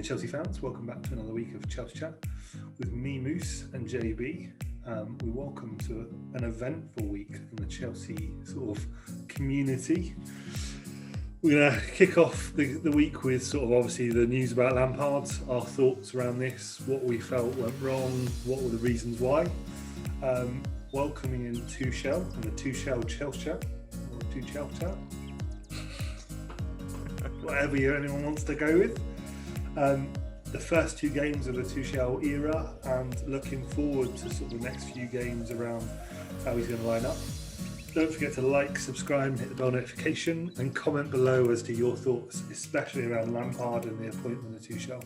Chelsea fans, welcome back to another week of Chelsea Chat with me, Moose, and JB. We welcome to an eventful week in the Chelsea sort of community. We're going to kick off the week with sort of obviously the news about Lampards, our thoughts around this, what we felt went wrong, what were the reasons why. Welcoming in Tuchel and the Tuchel Chelsea Chat, or Tuchel Chat. Whatever anyone wants to go with. The first two games of the Tuchel era and looking forward to sort of the next few games around how he's going to line up. Don't forget to like, subscribe, hit the bell notification and comment below as to your thoughts, especially around Lampard and the appointment of Touchel.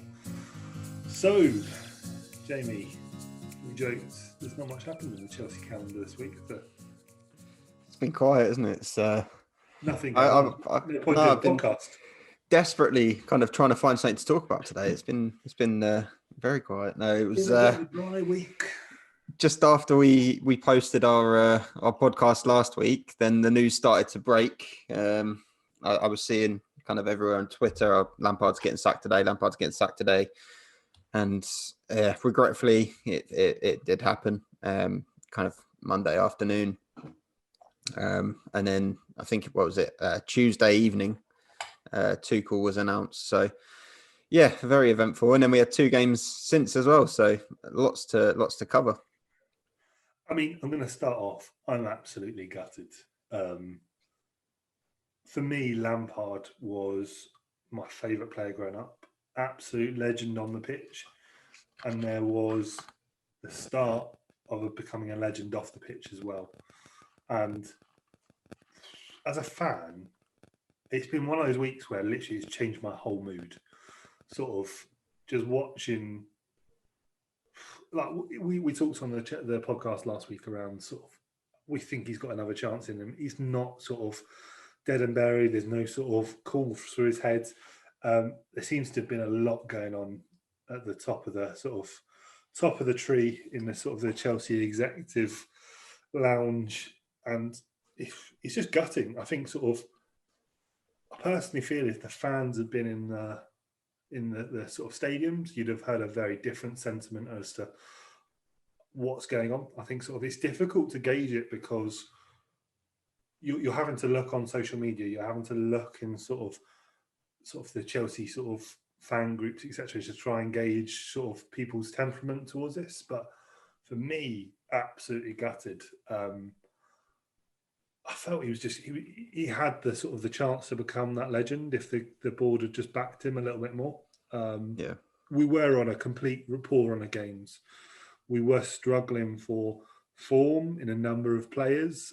So, Jamie, we joked, there's not much happened in the Chelsea calendar this week, is there? It's been quiet, isn't it? It's nothing. No point in the podcast. Desperately kind of trying to find something to talk about today. It's been very quiet. No, it was dry week. Just after we posted our podcast last week, then the news started to break. I was seeing kind of everywhere on Twitter, Lampard's getting sacked today, and regretfully it did happen. Kind of Monday afternoon, and then I think Tuesday evening. Tuchel was announced, so yeah, very eventful. And then we had two games since as well, so lots to cover. I mean, I'm going to start off. I'm absolutely gutted. For me, Lampard was my favourite player growing up. Absolute legend on the pitch, and there was the start of becoming a legend off the pitch as well. And as a fan, it's been one of those weeks where literally it's changed my whole mood. Sort of just watching, like we talked on the podcast last week around sort of, we think he's got another chance in him. He's not sort of dead and buried. There's no sort of call through his head. There seems to have been a lot going on at the top of the tree in the sort of the Chelsea executive lounge, and it's just gutting. I think sort of. I personally feel if the fans had been in the sort of stadiums, you'd have heard a very different sentiment as to what's going on. I think sort of it's difficult to gauge it because you're having to look on social media, you're having to look in sort of the Chelsea sort of fan groups, etc., to try and gauge sort of people's temperament towards this. But for me, absolutely gutted. I felt he was just he had the sort of the chance to become that legend if the board had just backed him a little bit more. We were on a complete rapport on the games. We were struggling for form in a number of players.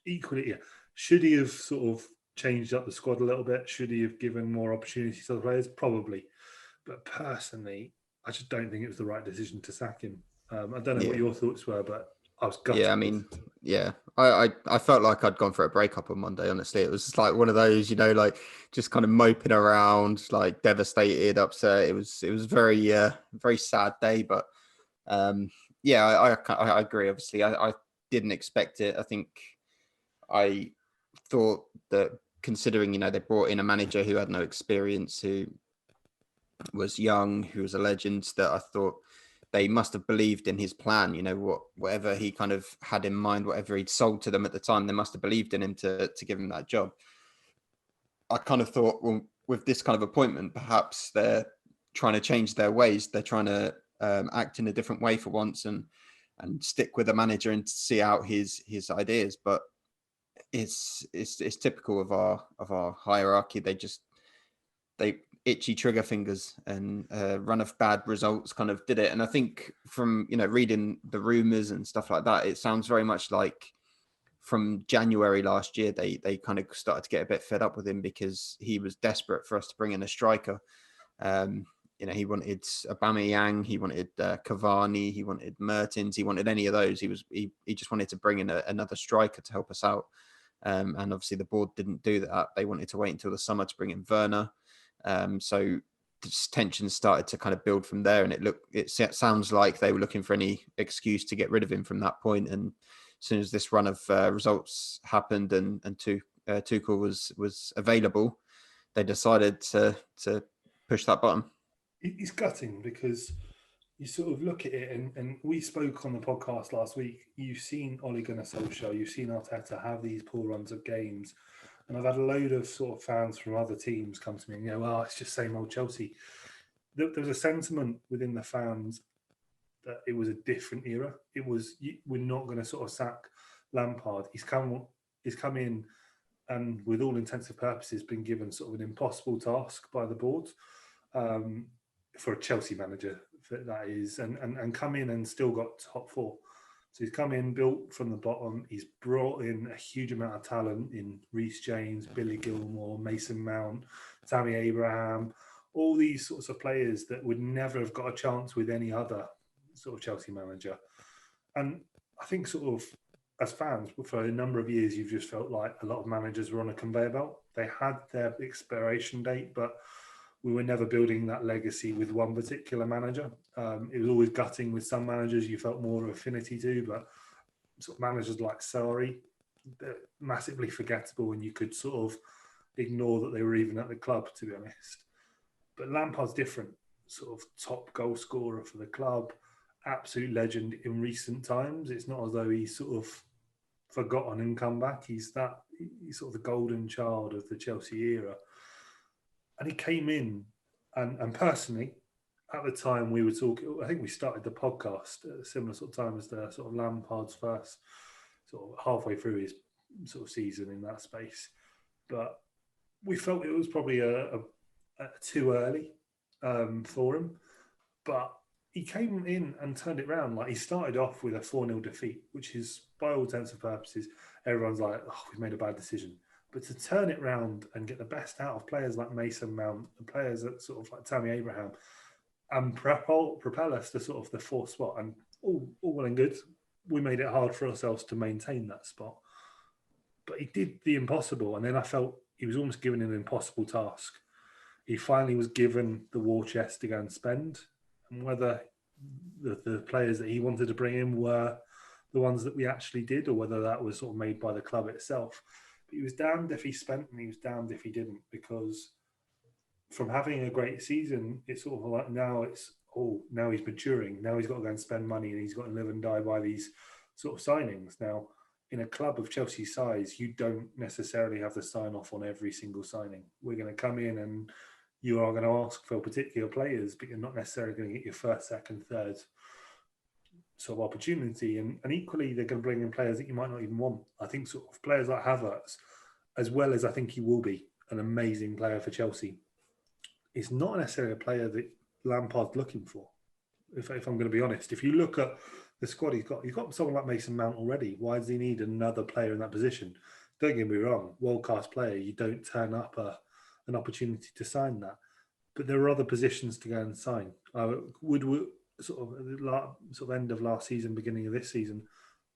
Equally, should he have sort of changed up the squad a little bit? Should he have given more opportunities to the players? Probably. But personally, I just don't think it was the right decision to sack him. I don't know what your thoughts were, but I was gutted. Yeah, I mean, I felt like I'd gone for a breakup on Monday, honestly. It was just like one of those, like just kind of moping around, like devastated, upset. It was very, very sad day, but I agree, obviously. I didn't expect it. I think I thought that considering, they brought in a manager who had no experience, who was young, who was a legend, that I thought they must have believed in his plan, whatever he kind of had in mind, whatever he'd sold to them at the time, they must have believed in him to give him that job. I kind of thought, well, with this kind of appointment, perhaps they're trying to change their ways. They're trying to act in a different way for once and stick with a manager and see out his ideas. But it's typical of our hierarchy. They itchy trigger fingers, and run of bad results kind of did it. And I think from reading the rumors and stuff like that, it sounds very much like from January last year they kind of started to get a bit fed up with him because he was desperate for us to bring in a striker. He wanted Aubameyang, he wanted Cavani, he wanted Mertens, he wanted any of those. He just wanted to bring in another striker to help us out. And obviously the board didn't do that. They wanted to wait until the summer to bring in Werner. So tensions started to kind of build from there, and it sounds like they were looking for any excuse to get rid of him from that point. And as soon as this run of results happened and Tuchel was available, they decided to push that button. It's gutting because you sort of look at it, and we spoke on the podcast last week. You've seen Ole Gunnar Solskjaer, you've seen Arteta have these poor runs of games, and I've had a load of sort of fans from other teams come to me and go, "Well, it's just same old Chelsea." There's a sentiment within the fans that it was a different era. It was, we're not going to sort of sack Lampard. He's come in, and with all intents and purposes, been given sort of an impossible task by the board, for a Chelsea manager, that is, and come in and still got top four. So he's come in, built from the bottom. He's brought in a huge amount of talent in Reece James, Billy Gilmore, Mason Mount, Tammy Abraham, all these sorts of players that would never have got a chance with any other sort of Chelsea manager. And I think sort of as fans, for a number of years, you've just felt like a lot of managers were on a conveyor belt. They had their expiration date, but we were never building that legacy with one particular manager. It was always gutting with some managers you felt more of affinity to, but sort of managers like Sarri, they're massively forgettable, and you could sort of ignore that they were even at the club, to be honest. But Lampard's different, sort of top goal scorer for the club, absolute legend in recent times. It's not as though he's sort of forgotten and come back. He's sort of the golden child of the Chelsea era. And he came in, and personally, at the time we were talking, I think we started the podcast at a similar sort of time as the sort of Lampard's first, sort of halfway through his sort of season in that space. But we felt it was probably a too early for him. But he came in and turned it around. Like, he started off with a 4-0 defeat, which is, by all intents and purposes, everyone's like, "Oh, we've made a bad decision." But to turn it round and get the best out of players like Mason Mount, the players that sort of like Tammy Abraham, and propel us to sort of the fourth spot, and all well and good, we made it hard for ourselves to maintain that spot. But he did the impossible, and then I felt he was almost given an impossible task. He finally was given the war chest to go and spend, and whether the players that he wanted to bring in were the ones that we actually did, or whether that was sort of made by the club itself. But he was damned if he spent, and he was damned if he didn't, because from having a great season, it's sort of like now he's maturing. Now he's got to go and spend money, and he's got to live and die by these sort of signings. Now, in a club of Chelsea's size, you don't necessarily have to sign off on every single signing. We're going to come in and you are going to ask for particular players, but you're not necessarily going to get your first, second, third sort of opportunity. And equally, they're going to bring in players that you might not even want. I think sort of players like Havertz, as well as I think he will be an amazing player for Chelsea, is not necessarily a player that Lampard's looking for. If I'm going to be honest, if you look at the squad he's got someone like Mason Mount already. Why does he need another player in that position? Don't get me wrong, world-class player. You don't turn up an opportunity to sign that. But there are other positions to go and sign. Would sort of end of last season, beginning of this season,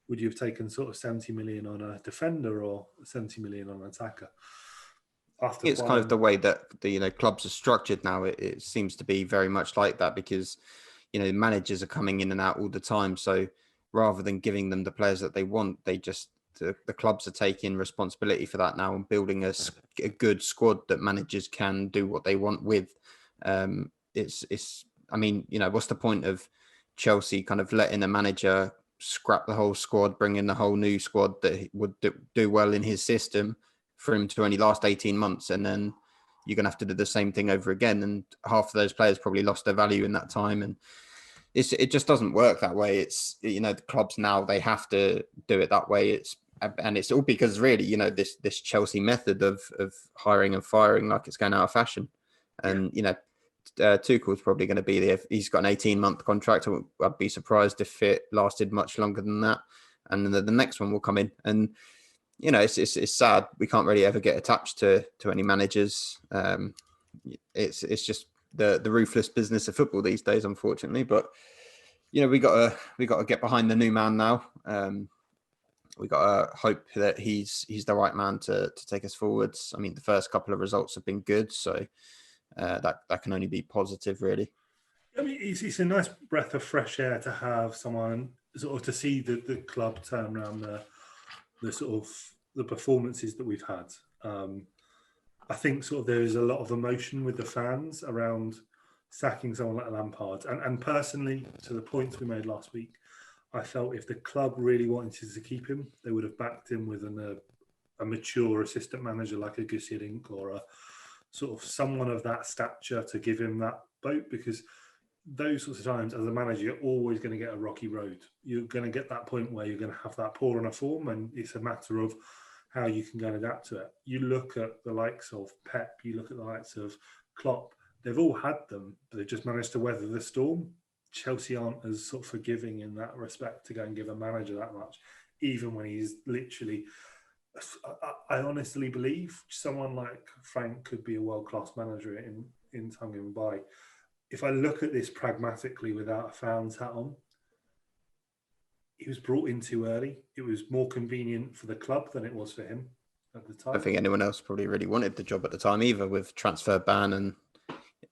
would you have taken sort of 70 million on a defender or 70 million on an attacker? It's kind of the way that the clubs are structured now. It seems to be very much like that, because managers are coming in and out all the time. So rather than giving them the players that they want, the clubs are taking responsibility for that now and building a good squad that managers can do what they want with. What's the point of Chelsea kind of letting a manager scrap the whole squad, bring in the whole new squad that would do well in his system for him to only last 18 months, and then you're going to have to do the same thing over again, and half of those players probably lost their value in that time, and it just doesn't work that way. It's the clubs now, they have to do it that way. It's all because really this Chelsea method of hiring and firing like it's going out of fashion, and Tuchel's probably going to be there. He's got an 18-month contract. I'd be surprised if it lasted much longer than that, and then the next one will come in. And it's sad. We can't really ever get attached to any managers. It's just the ruthless business of football these days, unfortunately. But we got to get behind the new man now. We got to hope that he's the right man to take us forwards. I mean, the first couple of results have been good, so that can only be positive, really. I mean, it's a nice breath of fresh air to have someone sort of to see the club turn around the sort of the performances that we've had. I think sort of there is a lot of emotion with the fans around sacking someone like Lampard. And personally, to the points we made last week, I felt if the club really wanted to keep him, they would have backed him with a mature assistant manager like a Gus Hiddink or a sort of someone of that stature to give him that boat, because those sorts of times as a manager, you're always going to get a rocky road. You're going to get that point where you're going to have that poor on a form, and it's a matter of how you can go and adapt to it. You look at the likes of Pep, you look at the likes of Klopp, they've all had them, but they've just managed to weather the storm. Chelsea aren't as sort of forgiving in that respect to go and give a manager that much, even when he's literally... I honestly believe someone like Frank could be a world-class manager in time going by. If I look at this pragmatically without a fan's hat on, he was brought in too early. It was more convenient for the club than it was for him at the time. I don't think anyone else probably really wanted the job at the time either, with transfer ban and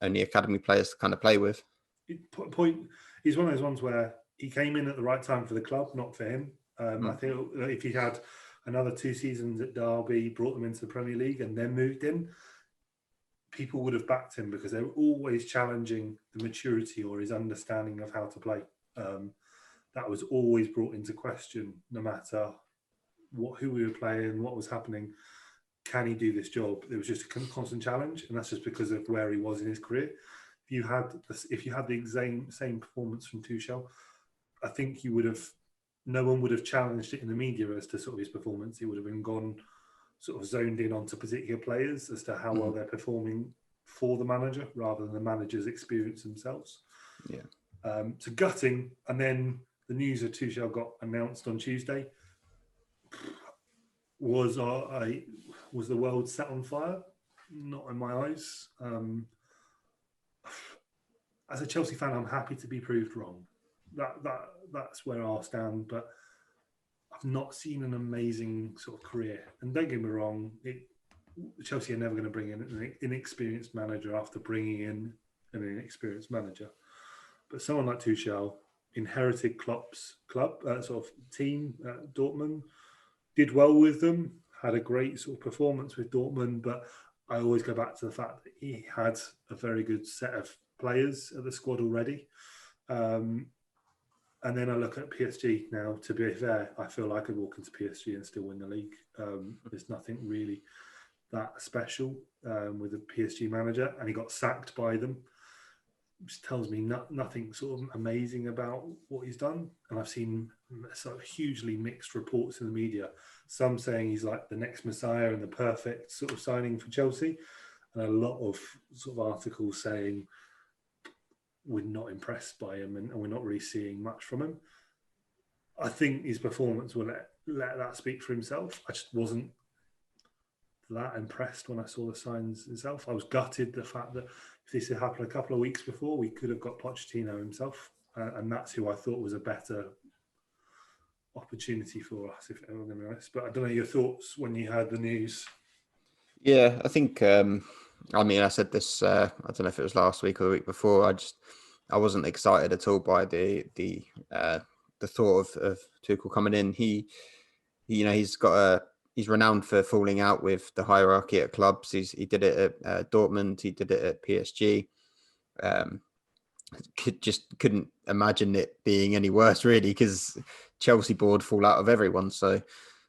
only academy players to kind of play with. He's one of those ones where he came in at the right time for the club, not for him. I think if he had another 2 seasons at Derby, brought them into the Premier League and then moved in, people would have backed him because they were always challenging the maturity or his understanding of how to play. That was always brought into question, no matter who we were playing, what was happening. Can he do this job? It was just a constant challenge, and that's just because of where he was in his career. If you had the same performance from Tuchel, I think no one would have challenged it in the media as to sort of his performance. It would have been gone sort of zoned in onto particular players as to how well they're performing for the manager rather than the manager's experience themselves. Yeah. So gutting. And then the news of Tuchel got announced on Tuesday. Was the world set on fire? Not in my eyes. As a Chelsea fan, I'm happy to be proved wrong. That's where I'll stand. But I've not seen an amazing sort of career. And don't get me wrong, Chelsea are never going to bring in an inexperienced manager after bringing in an inexperienced manager. But someone like Tuchel inherited Klopp's club, sort of team at Dortmund, did well with them, had a great sort of performance with Dortmund. But I always go back to the fact that he had a very good set of players at the squad already. And then I look at PSG now. To be fair, I feel like I could walk into PSG and still win the league. There's nothing really that special with the PSG manager, and he got sacked by them, which tells me nothing sort of amazing about what he's done. And I've seen sort of hugely mixed reports in the media. Some saying he's like the next Messiah and the perfect sort of signing for Chelsea, and a lot of sort of articles saying we're not impressed by him and we're not really seeing much from him. I think his performance will let that speak for himself. I just wasn't that impressed when I saw the signs himself. I was gutted the fact that if this had happened a couple of weeks before, we could have got Pochettino himself, and that's who I thought was a better opportunity for us, if I'm going to be honest. But I don't know your thoughts when you heard the news. Yeah, I think. I said this. I don't know if it was last week or the week before. I wasn't excited at all by the thought of Tuchel coming in. He's renowned for falling out with the hierarchy at clubs. He did it at Dortmund. He did it at PSG. Couldn't imagine it being any worse, really, because Chelsea board fall out of everyone. So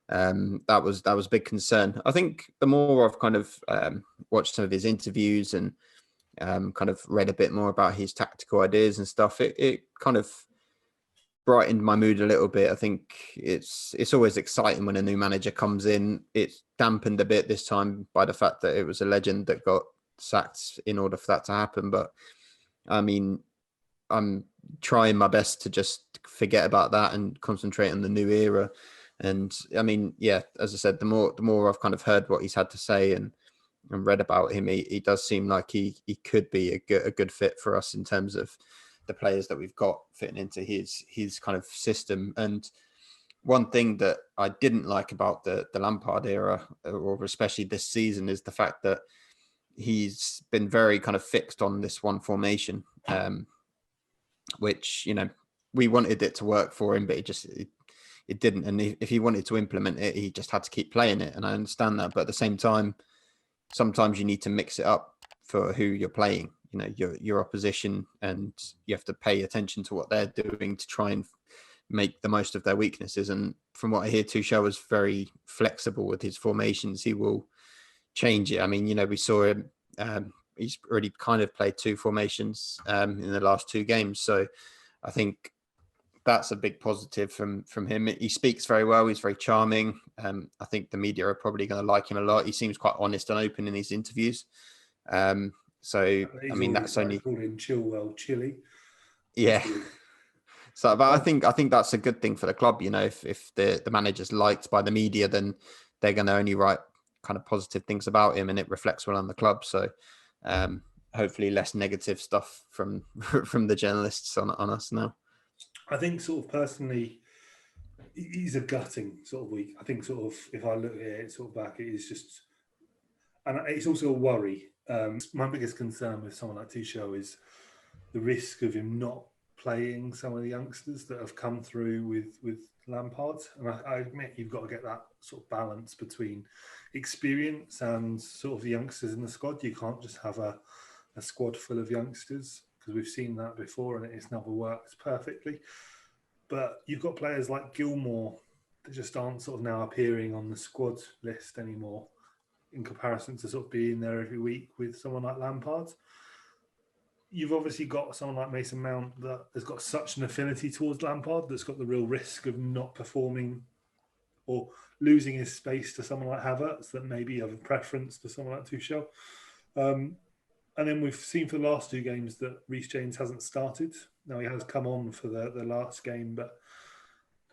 that was a big concern. I think the more I've kind of watched some of his interviews and kind of read a bit more about his tactical ideas and stuff, it kind of brightened my mood a little bit. I think it's always exciting when a new manager comes in. It's dampened a bit this time by the fact that it was a legend that got sacked in order for that to happen. But I mean, I'm trying my best to just forget about that and concentrate on the new era. And I mean, yeah, as I said, the more I've kind of heard what he's had to say and read about him, he does seem like he could be a good fit for us in terms of the players that we've got fitting into his kind of system. And one thing that I didn't like about the Lampard era, or especially this season, is the fact that he's been very kind of fixed on this one formation, which, we wanted it to work for him, but it didn't. And if he wanted to implement it, he just had to keep playing it. And I understand that. But at the same time, sometimes you need to mix it up for who you're playing, you know, your opposition, and you have to pay attention to what they're doing to try and make the most of their weaknesses. And from what I hear, Tuchel was very flexible with his formations. He will change it. I mean, you know, we saw him, he's already kind of played two formations in the last two games. So I think that's a big positive from him. He speaks very well. He's very charming. I think the media are probably going to like him a lot. He seems quite honest and open in his interviews. So, I mean, that's only calling Chilwell Chilly. Yeah. So, but I think that's a good thing for the club. You know, if the manager's liked by the media, then they're going to only write kind of positive things about him, and it reflects well on the club. So, hopefully, less negative stuff from the journalists on us now. I think, sort of personally, he's a gutting sort of week. I think, sort of, if I look at it sort of back, it is just, and it's also a worry. My biggest concern with someone like Tuchel is the risk of him not playing some of the youngsters that have come through with Lampard. And I admit you've got to get that sort of balance between experience and sort of the youngsters in the squad. You can't just have a squad full of youngsters, because we've seen that before and it's never worked perfectly. But you've got players like Gilmour that just aren't sort of now appearing on the squad list anymore, in comparison to sort of being there every week with someone like Lampard. You've obviously got someone like Mason Mount that has got such an affinity towards Lampard that's got the real risk of not performing or losing his space to someone like Havertz that maybe have a preference to someone like Tuchel. And then we've seen for the last two games that Reece James hasn't started. Now, he has come on for the last game, but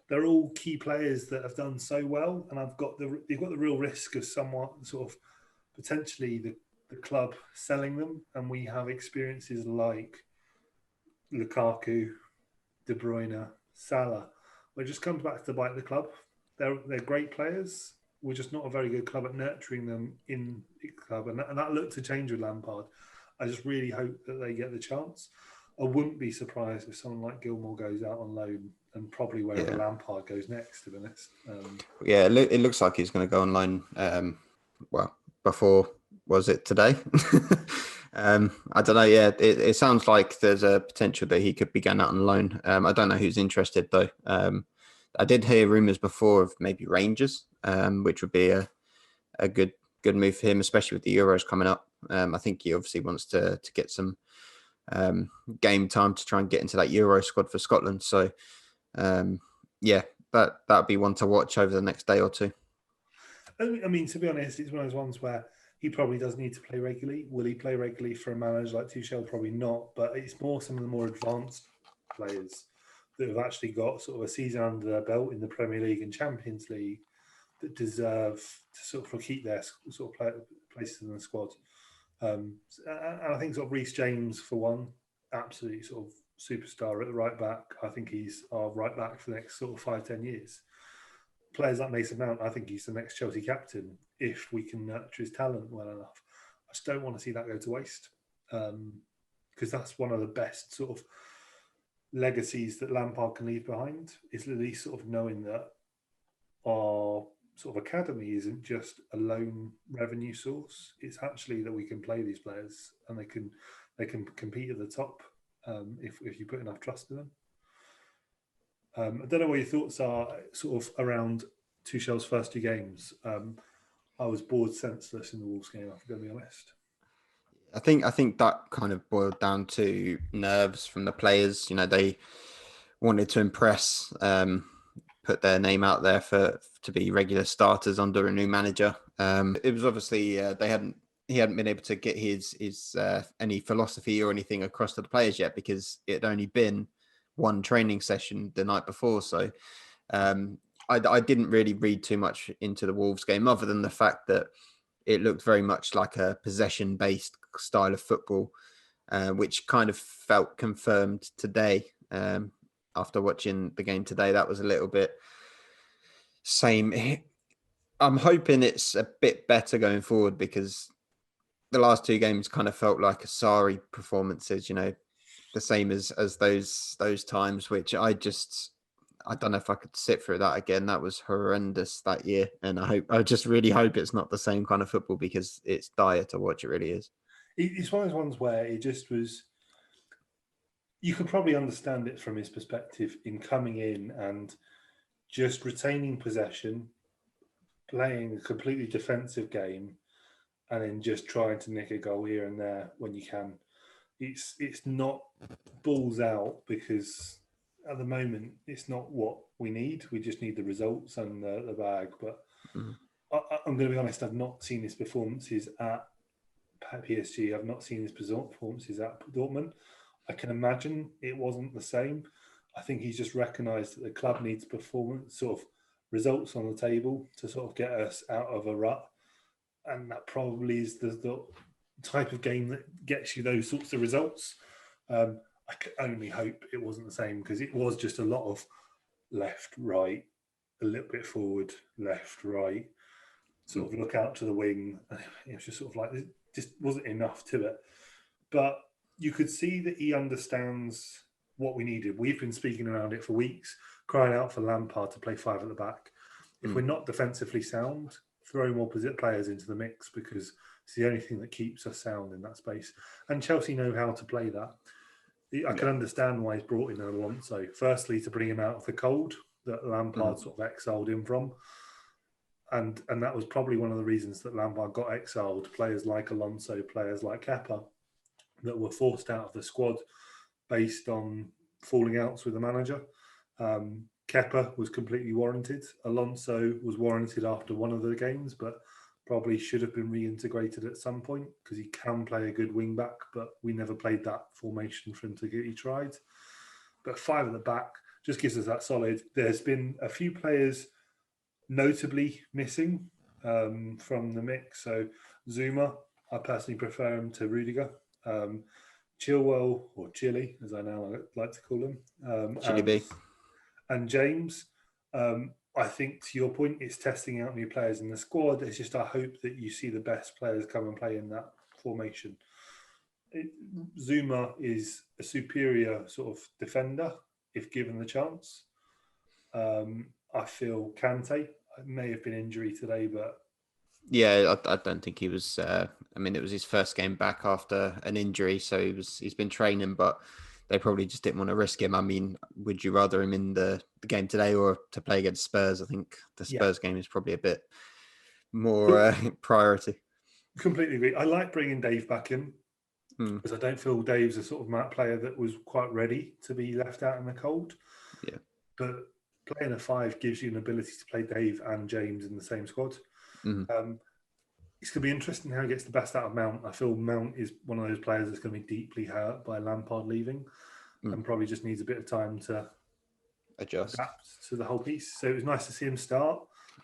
they're all key players that have done so well. And you've got the real risk of somewhat sort of potentially the club selling them. And we have experiences like Lukaku, De Bruyne, Salah, where it just comes back to bite the club. They're great players. We're just not a very good club at nurturing them in the club. And that looked to change with Lampard. I just really hope that they get the chance. I wouldn't be surprised if someone like Gilmour goes out on loan, and probably wherever Lampard goes next, to be honest. It looks like he's going to go on loan. Before, was it today? I don't know. Yeah, it sounds like there's a potential that he could be going out on loan. I don't know who's interested though. I did hear rumours before of maybe Rangers, which would be a good move for him, especially with the Euros coming up. I think he obviously wants to get some game time to try and get into that Euro squad for Scotland. So, that'd be one to watch over the next day or two. I mean, to be honest, it's one of those ones where he probably does need to play regularly. Will he play regularly for a manager like Tuchel? Probably not. But it's more some of the more advanced players that have actually got sort of a season under their belt in the Premier League and Champions League that deserve to sort of keep their sort of places in the squad. And I think sort of Reece James, for one, absolutely sort of superstar at the right back. I think he's our right back for the next sort of 5-10 years. Players like Mason Mount, I think he's the next Chelsea captain if we can nurture his talent well enough. I just don't want to see that go to waste, because that's one of the best sort of legacies that Lampard can leave behind, is at least sort of knowing that our sort of academy isn't just a lone revenue source. It's actually that we can play these players and they can compete at the top if you put enough trust in them. I don't know what your thoughts are sort of around Tuchel's first two games. I was bored senseless in the Wolves game, I'm going to be honest. I think that kind of boiled down to nerves from the players. You know, they wanted to impress, put their name out there to be regular starters under a new manager. It was obviously he hadn't been able to get his any philosophy or anything across to the players yet, because it had only been one training session the night before. So I didn't really read too much into the Wolves game, other than the fact that it looked very much like a possession-based style of football, which kind of felt confirmed today. After watching the game today, that was a little bit same. I'm hoping it's a bit better going forward, because the last two games kind of felt like Asari performances, you know, the same as those times, which I I don't know if I could sit through that again. That was horrendous that year, and I just really hope it's not the same kind of football because it's dire to watch. It really is. It's one of those ones where it just was. You can probably understand it from his perspective in coming in and just retaining possession, playing a completely defensive game, and then just trying to nick a goal here and there when you can. It's not balls out because at the moment it's not what we need. We just need the results and the bag. But Mhm. I'm going to be honest. I've not seen his performances at PSG. I've not seen his performances at Dortmund. I can imagine it wasn't the same. I think he's just recognised that the club needs performance, sort of results on the table to sort of get us out of a rut, and that probably is the type of game that gets you those sorts of results. I can only hope it wasn't the same because it was just a lot of left, right, a little bit forward, left, right, sort of look out to the wing. It was just sort of like, it just wasn't enough to it. But you could see that he understands what we needed. We've been speaking around it for weeks, crying out for Lampard to play five at the back. If we're not defensively sound, throw more players into the mix because it's the only thing that keeps us sound in that space. And Chelsea know how to play that. I can understand why he's brought in Alonso. Firstly, to bring him out of the cold that Lampard sort of exiled him from. And that was probably one of the reasons that Lampard got exiled. Players like Alonso, players like Kepa, that were forced out of the squad based on falling outs with the manager. Kepa was completely warranted. Alonso was warranted after one of the games, but probably should have been reintegrated at some point because he can play a good wing back, but we never played that formation for him to get. He tried. But five at the back just gives us that solid. There's been a few players notably missing from the mix. So Zuma, I personally prefer him to Rudiger. Chilwell, or Chile, as I now like to call him, Chili B. and James. I think to your point, it's testing out new players in the squad. It's just I hope that you see the best players come and play in that formation. Zuma is a superior sort of defender if given the chance. I feel Kante may have been injury today, but yeah, I don't think he was. I mean, it was his first game back after an injury, so he's been training, but they probably just didn't want to risk him. I mean, would you rather him in the game today or to play against Spurs? I think the Spurs game is probably a bit more priority. Completely agree. I like bringing Dave back in because I don't feel Dave's a sort of player that was quite ready to be left out in the cold. Yeah. But playing a five gives you an ability to play Dave and James in the same squad. It's going to be interesting how he gets the best out of Mount. I feel Mount is one of those players that's going to be deeply hurt by Lampard leaving and probably just needs a bit of time to adjust to the whole piece. So it was nice to see him start.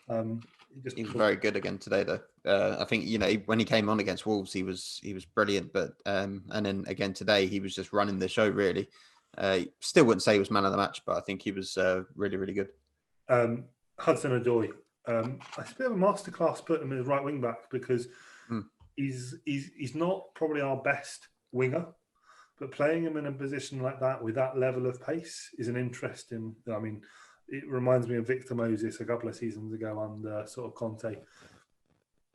He was very good again today, though. I think when he came on against Wolves, he was brilliant. But and then again today, he was just running the show. Really, still wouldn't say he was man of the match, but I think he was really, really good. Hudson-Odoi, it's a bit of a masterclass putting him as right wing back because he's not probably our best winger, but playing him in a position like that with that level of pace is an interesting. I mean, it reminds me of Victor Moses a couple of seasons ago under sort of Conte.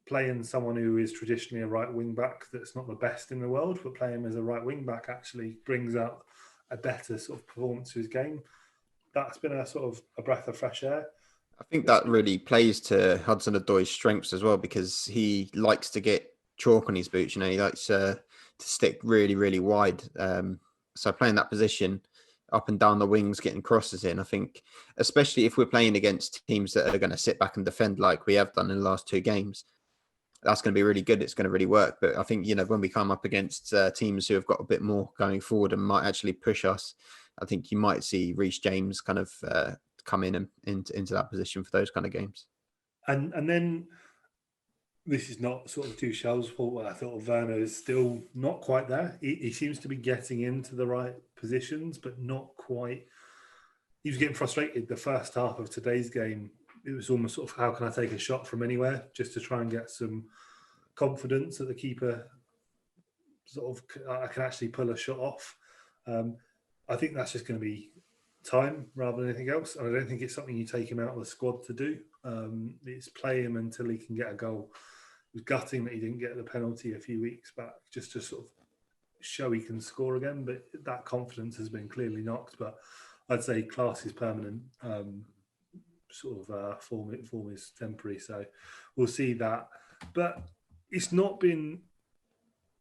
Playing someone who is traditionally a right wing back that's not the best in the world, but playing him as a right wing back actually brings out a better sort of performance to his game. That's been a sort of a breath of fresh air. I think that really plays to Hudson-Odoi's strengths as well because he likes to get chalk on his boots. He likes to stick really, really wide. So playing that position up and down the wings, getting crosses in, I think, especially if we're playing against teams that are going to sit back and defend like we have done in the last two games, that's going to be really good. It's going to really work. But I think, when we come up against teams who have got a bit more going forward and might actually push us, I think you might see Reece James kind of come in and into that position for those kind of games. And then this is not sort of Tuchel's fault, but I thought Werner is still not quite there. He seems to be getting into the right positions, but not quite. He was getting frustrated the first half of today's game. It was almost sort of, how can I take a shot from anywhere just to try and get some confidence that the keeper I can actually pull a shot off. I think that's just going to be time rather than anything else. And I don't think it's something you take him out of the squad to do. It's play him until he can get a goal. It was gutting that he didn't get the penalty a few weeks back, just to sort of show he can score again. But that confidence has been clearly knocked. But I'd say class is permanent. Form is temporary. So we'll see that. But it's not been.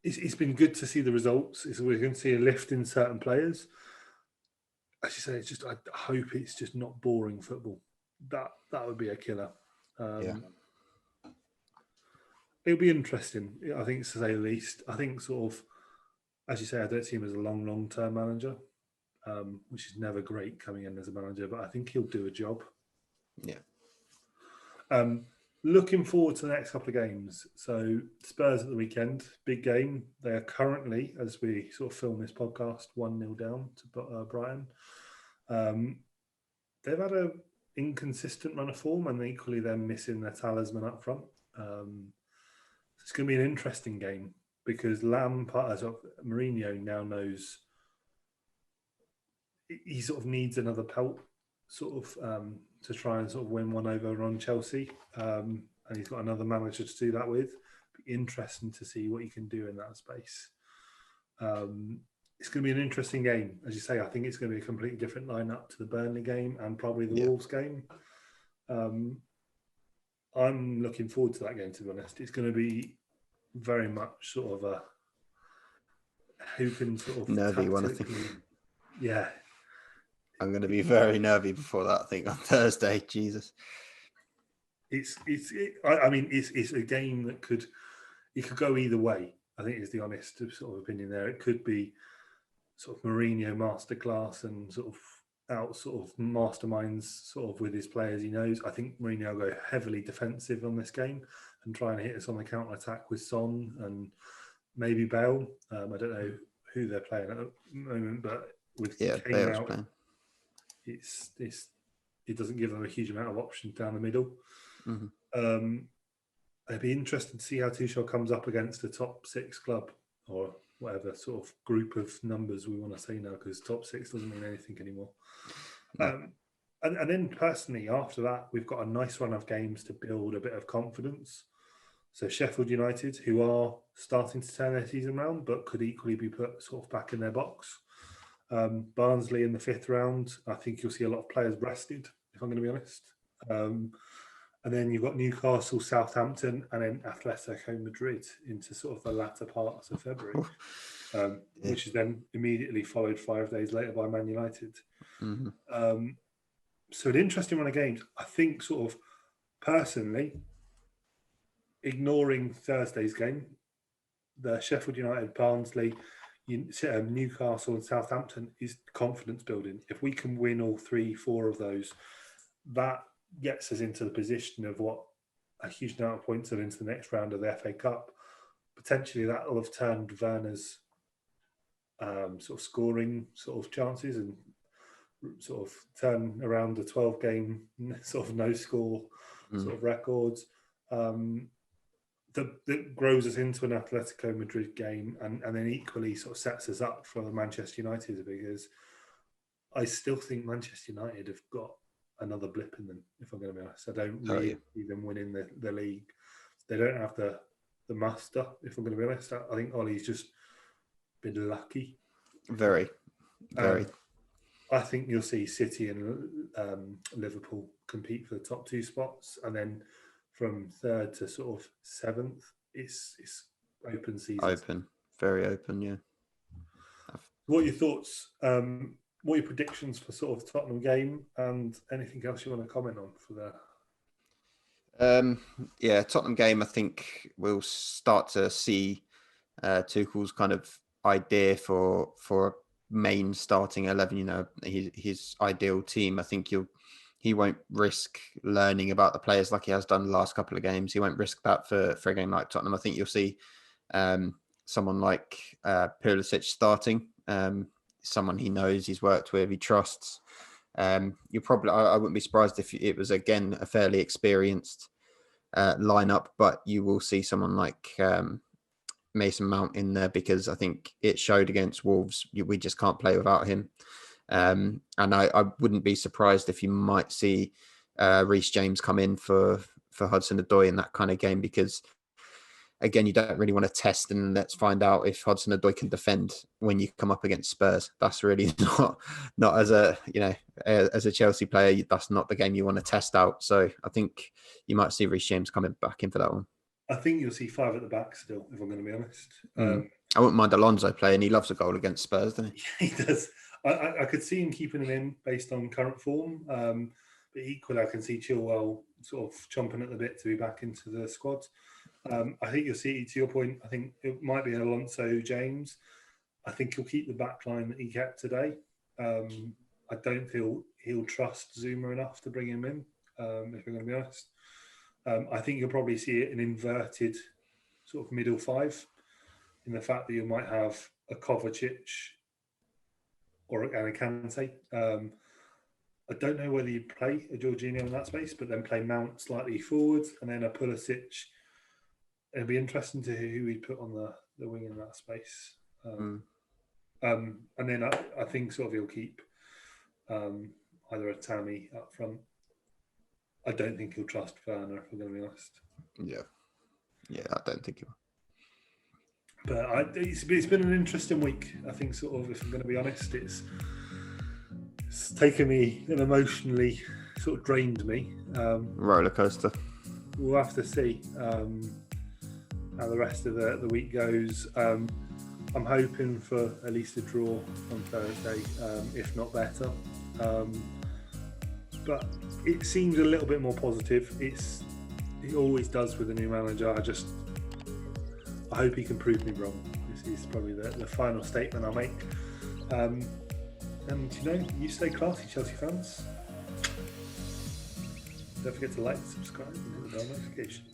It's been good to see the results. We're going to see a lift in certain players. As you say, it's just I hope it's just not boring football. That would be a killer. It'll be interesting, I think, to say the least. I think sort of, as you say, I don't see him as a long-term manager, which is never great coming in as a manager, but I think he'll do a job. Yeah. Looking forward to the next couple of games. So Spurs at the weekend, big game. They are currently, as we sort of film this podcast, 1-0 down to Brighton. They've had an inconsistent run of form, and equally they're missing their talisman up front. It's going to be an interesting game because Lampard, Mourinho now knows he sort of needs another pelt, sort of to try and sort of win one over on Chelsea, and he's got another manager to do that with. Be interesting to see what he can do in that space. It's going to be an interesting game, as you say. I think it's going to be a completely different lineup to the Burnley game and probably the Wolves game. I'm looking forward to that game, to be honest. It's going to be very much sort of a who can sort of nervy one, I think. Yeah. I'm going to be very nervy before that, I think, on Thursday. Jesus. It's a game that could go either way, I think, is the honest sort of opinion there. It could be sort of Mourinho masterclass and sort of masterminds sort of with his players he knows. I think Mourinho will go heavily defensive on this game and try and hit us on the counter attack with Son and maybe Bale. I don't know who they're playing at the moment, but with Kane out, it doesn't give them a huge amount of options down the middle. Mm-hmm. It'd be interesting to see how Tuchel comes up against a top 6 club or whatever sort of group of numbers we want to say now, because top 6 doesn't mean anything anymore. No. And then personally, after that, we've got a nice run of games to build a bit of confidence. So Sheffield United, who are starting to turn their season around, but could equally be put sort of back in their box. Barnsley in the 5th round. I think you'll see a lot of players rested, if I'm going to be honest. And then you've got Newcastle, Southampton, and then Atletico Madrid into sort of the latter parts of February, which is then immediately followed 5 days later by Man United. Mm-hmm. So an interesting run of games. I think sort of personally, ignoring Thursday's game, the Sheffield United, Barnsley, Newcastle and Southampton is confidence building. If we can win all 3-4 of those, that gets us into the position of what a huge amount of points are into the next round of the FA Cup. Potentially that will have turned Werner's sort of scoring sort of chances and sort of turn around the 12-game sort of no score sort of records. That grows us into an Atletico Madrid game and then equally sort of sets us up for Manchester United, because I still think Manchester United have got another blip in them, if I'm going to be honest. I don't really see them winning the league. They don't have the muster, if I'm going to be honest. I think Ollie's just been lucky. Very. I think you'll see City and Liverpool compete for the top 2 spots, and then from 3rd to sort of 7th, it's open season. Very open, yeah. What are your thoughts? What are your predictions for sort of Tottenham game, and anything else you want to comment on for that? Tottenham game, I think we'll start to see Tuchel's kind of idea for a main starting 11, you know, his ideal team. I think he won't risk learning about the players like he has done the last couple of games. He won't risk that for a game like Tottenham. I think you'll see someone like Pulisic starting, someone he knows, he's worked with, he trusts. I wouldn't be surprised if it was, again, a fairly experienced lineup, but you will see someone like Mason Mount in there, because I think it showed against Wolves we just can't play without him. And I wouldn't be surprised if you might see Reece James come in for Hudson-Odoi in that kind of game, because again, you don't really want to test and let's find out if Hudson-Odoi can defend when you come up against Spurs. That's really not as a, as a Chelsea player, that's not the game you want to test out. So I think you might see Reece James coming back in for that one. I think you'll see 5 at the back still, if I'm going to be honest. I wouldn't mind Alonso playing. He loves a goal against Spurs, doesn't he? He does. I could see him keeping him in based on current form. But equally, I can see Chilwell sort of chomping at the bit to be back into the squad. I think you'll see, to your point, I think it might be Alonso James. I think he'll keep the back line that he kept today. I don't feel he'll trust Zuma enough to bring him in, if I'm going to be honest. I think you'll probably see an inverted sort of middle 5 in the fact that you might have a Kovacic and a Kante. I don't know whether you play a Jorginho in that space, but then play Mount slightly forward and then a Pulisic. It'd be interesting to hear who we put on the wing in that space. And then I think sort of he'll keep either a Tammy up front. I don't think he'll trust Werner, if I'm going to be honest. Yeah, I don't think he will. But it's been an interesting week. I think sort of, if I'm going to be honest, it's taken me and emotionally sort of drained me. Roller coaster. We'll have to see how the rest of the week goes. I'm hoping for at least a draw on Thursday, if not better. But it seems a little bit more positive. It always does with a new manager. I hope he can prove me wrong. This is probably the final statement I'll make. And you stay classy, Chelsea fans. Don't forget to like, subscribe, and hit the bell notification.